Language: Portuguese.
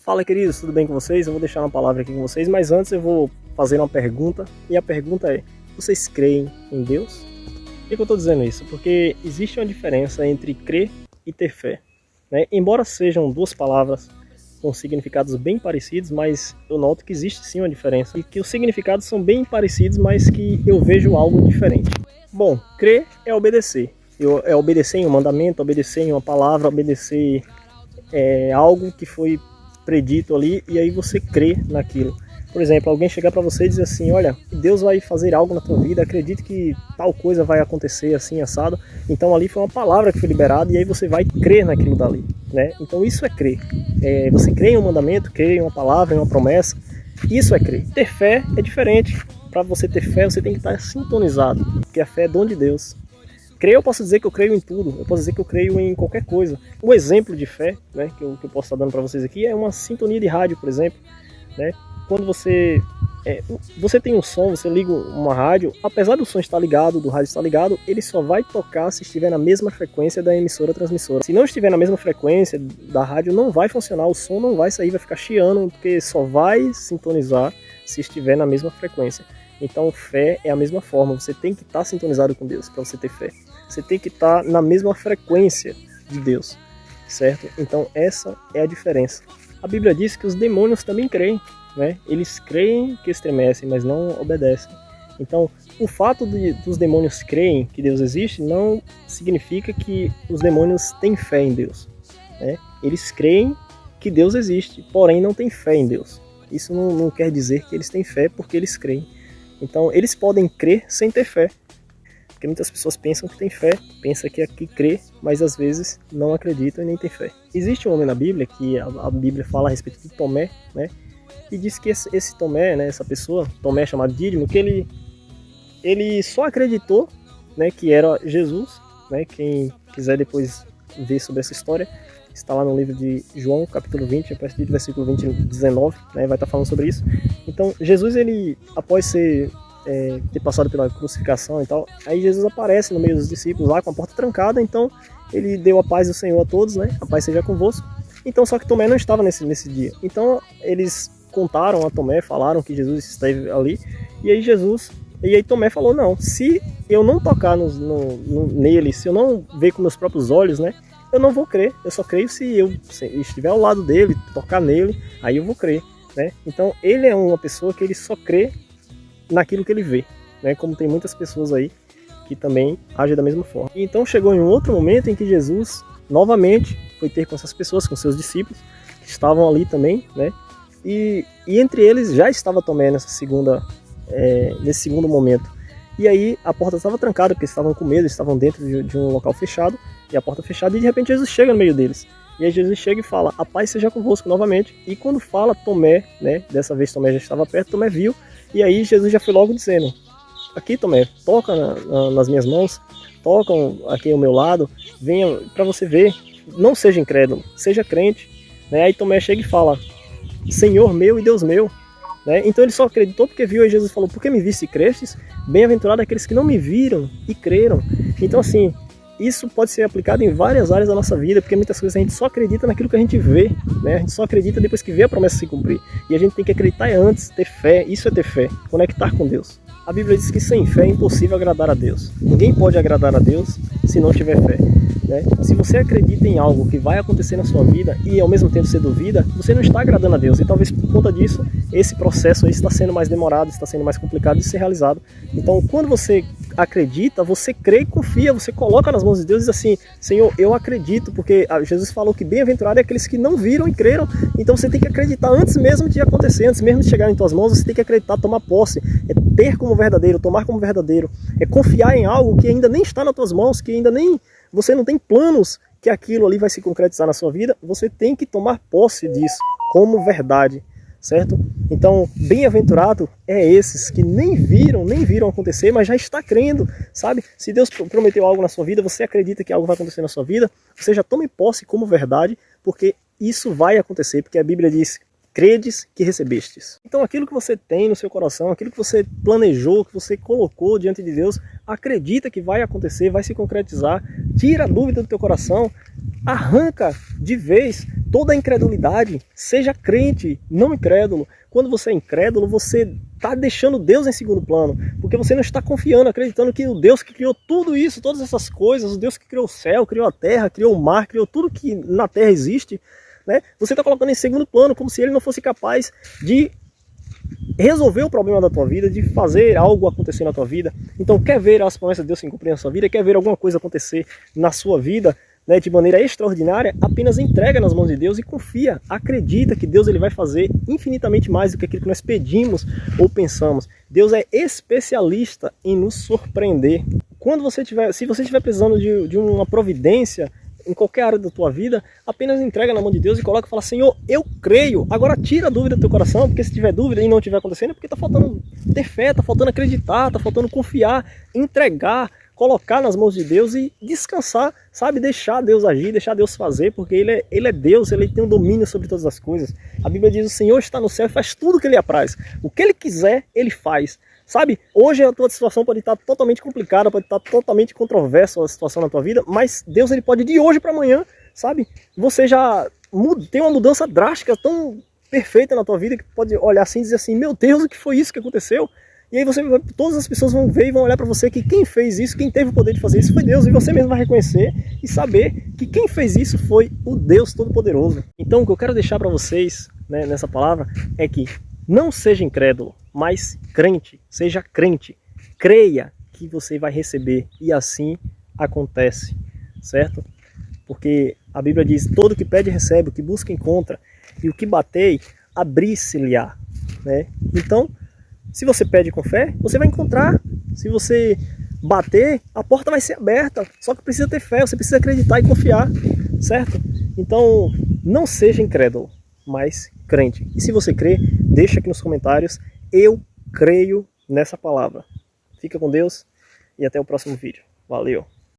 Fala, queridos, tudo bem com vocês? Eu vou deixar uma palavra aqui com vocês, mas antes eu vou fazer uma pergunta, e a pergunta é: vocês creem em Deus? Por que eu estou dizendo isso? Porque existe uma diferença entre crer e ter fé, né? Embora sejam duas palavras com significados bem parecidos, mas eu noto que existe sim uma diferença, e que os significados são bem parecidos, mas que eu vejo algo diferente. Bom, crer é obedecer. É obedecer em um mandamento, obedecer em uma palavra, obedecer algo que foi predito ali, e aí você crê naquilo. Por exemplo, alguém chegar para você e dizer assim: olha, Deus vai fazer algo na tua vida, acredite que tal coisa vai acontecer assim, assado. Então ali foi uma palavra que foi liberada, e aí você vai crer naquilo dali, né? Então isso é crer. Você crê em um mandamento, crê em uma palavra, em uma promessa. Isso é crer. Ter fé é diferente. Para você ter fé, você tem que estar sintonizado, porque a fé é dom de Deus. Crer, eu posso dizer que eu creio em tudo, eu posso dizer que eu creio em qualquer coisa. Um exemplo de fé, né, que eu posso estar dando para vocês aqui, é uma sintonia de rádio, por exemplo, né? Quando você tem um som, você liga uma rádio, apesar do som estar ligado, do rádio estar ligado, ele só vai tocar se estiver na mesma frequência da emissora transmissora. Se não estiver na mesma frequência da rádio, não vai funcionar, o som não vai sair, vai ficar chiando, porque só vai sintonizar se estiver na mesma frequência. Então fé é a mesma forma, você tem que estar sintonizado com Deus para você ter fé. Você tem que estar na mesma frequência de Deus, certo? Então essa é a diferença. A Bíblia diz que os demônios também creem, né? Eles creem que estremecem, mas não obedecem. Então o fato dos demônios creem que Deus existe não significa que os demônios têm fé em Deus, né? Eles creem que Deus existe, porém não têm fé em Deus. Isso não quer dizer que eles têm fé porque eles creem. Então eles podem crer sem ter fé. Porque muitas pessoas pensam que tem fé, pensam que aqui crê, mas às vezes não acreditam e nem tem fé. Existe um homem na Bíblia, que a Bíblia fala a respeito de Tomé, né? E diz que esse Tomé, né, essa pessoa, Tomé chamado Dídimo, que ele só acreditou, né, que era Jesus, né? Quem quiser depois ver sobre essa história, está lá no livro de João, capítulo 20, a partir do versículo 19, né, vai estar falando sobre isso. Então, Jesus, ele, após ter passado pela crucificação e tal, aí Jesus aparece no meio dos discípulos lá com a porta trancada, então ele deu a paz do Senhor a todos, né? A paz seja convosco. Então, só que Tomé não estava nesse dia. Então, eles contaram a Tomé, falaram que Jesus esteve ali, e aí Tomé falou: não, se eu não tocar nele, se eu não ver com meus próprios olhos, né, eu não vou crer. Eu só creio se eu estiver ao lado dele, tocar nele, aí eu vou crer, né? Então, ele é uma pessoa que ele só crê naquilo que ele vê, né? Como tem muitas pessoas aí que também agem da mesma forma. E então chegou em um outro momento em que Jesus novamente foi ter com essas pessoas, com seus discípulos, que estavam ali também, né? E entre eles já estava Tomé nesse segundo momento. E aí a porta estava trancada, porque eles estavam com medo, estavam dentro de um local fechado, e a porta fechada, e de repente Jesus chega no meio deles. E aí Jesus chega e fala: a paz seja convosco novamente. E quando fala Tomé, né, dessa vez Tomé já estava perto, Tomé viu, e aí Jesus já foi logo dizendo: aqui Tomé, toca nas minhas mãos, toca aqui ao meu lado, venha para você ver, não seja incrédulo, seja crente, né? Aí Tomé chega e fala: Senhor meu e Deus meu, né? Então ele só acreditou porque viu, e Jesus falou: por que me viste e crestes? Bem-aventurado aqueles que não me viram e creram. Então assim, isso pode ser aplicado em várias áreas da nossa vida, porque muitas coisas a gente só acredita naquilo que a gente vê, né? A gente só acredita depois que vê a promessa se cumprir. E a gente tem que acreditar antes, ter fé, isso é ter fé, conectar com Deus. A Bíblia diz que sem fé é impossível agradar a Deus. Ninguém pode agradar a Deus se não tiver fé, né? Se você acredita em algo que vai acontecer na sua vida e ao mesmo tempo você duvida, você não está agradando a Deus. E talvez por conta disso, esse processo aí está sendo mais demorado, está sendo mais complicado de ser realizado. Então, quando você acredita, você crê e confia, você coloca nas mãos de Deus e diz assim: Senhor, eu acredito, porque Jesus falou que bem-aventurado é aqueles que não viram e creram. Então você tem que acreditar antes mesmo de acontecer, antes mesmo de chegar em tuas mãos, você tem que acreditar, tomar posse, ter como verdadeiro, tomar como verdadeiro, confiar em algo que ainda nem está nas tuas mãos, que ainda nem você não tem planos que aquilo ali vai se concretizar na sua vida. Você tem que tomar posse disso como verdade, certo? Então, bem-aventurado é esses que nem viram acontecer, mas já está crendo, sabe? Se Deus prometeu algo na sua vida, você acredita que algo vai acontecer na sua vida, você já tome posse como verdade, porque isso vai acontecer, porque a Bíblia diz: credes que recebestes. Então aquilo que você tem no seu coração, aquilo que você planejou, que você colocou diante de Deus, acredita que vai acontecer, vai se concretizar, tira a dúvida do teu coração, arranca de vez toda a incredulidade. Seja crente, não incrédulo. Quando você é incrédulo, você está deixando Deus em segundo plano, porque você não está confiando, acreditando que o Deus que criou tudo isso, todas essas coisas, o Deus que criou o céu, criou a terra, criou o mar, criou tudo que na terra existe, né? Você está colocando em segundo plano, como se ele não fosse capaz de resolver o problema da tua vida, de fazer algo acontecer na tua vida. Então, quer ver as promessas de Deus se cumprir na sua vida, quer ver alguma coisa acontecer na sua vida, né, de maneira extraordinária, apenas entrega nas mãos de Deus e confia, acredita que Deus ele vai fazer infinitamente mais do que aquilo que nós pedimos ou pensamos. Deus é especialista em nos surpreender. Se você estiver precisando de uma providência em qualquer área da tua vida, apenas entrega na mão de Deus e coloca e fala: Senhor, eu creio. Agora tira a dúvida do teu coração, porque se tiver dúvida e não estiver acontecendo, é porque está faltando ter fé, está faltando acreditar, está faltando confiar, entregar, colocar nas mãos de Deus e descansar, sabe? Deixar Deus agir, deixar Deus fazer, porque Ele é Deus, Ele tem um domínio sobre todas as coisas. A Bíblia diz: o Senhor está no céu e faz tudo o que Ele apraz. O que Ele quiser, Ele faz. Sabe, hoje a tua situação pode estar totalmente complicada, pode estar totalmente controversa a situação na tua vida, mas Deus ele pode de hoje para amanhã, sabe? Você já tem uma mudança drástica, tão perfeita na tua vida, que pode olhar assim e dizer assim: meu Deus, o que foi isso que aconteceu? E aí todas as pessoas vão ver e vão olhar para você que quem fez isso, quem teve o poder de fazer isso foi Deus, e você mesmo vai reconhecer e saber que quem fez isso foi o Deus Todo-Poderoso. Então o que eu quero deixar para vocês, né, nessa palavra é que não seja incrédulo, mas crente, seja crente, creia que você vai receber, e assim acontece, certo? Porque a Bíblia diz: todo que pede recebe, o que busca encontra, e o que batei, abrir-se-lhe-á, né? Então, se você pede com fé, você vai encontrar. Se você bater, a porta vai ser aberta, só que precisa ter fé, você precisa acreditar e confiar, certo? Então, não seja incrédulo, mas crente. E se você crê, deixa aqui nos comentários: eu creio nessa palavra. Fica com Deus e até o próximo vídeo. Valeu!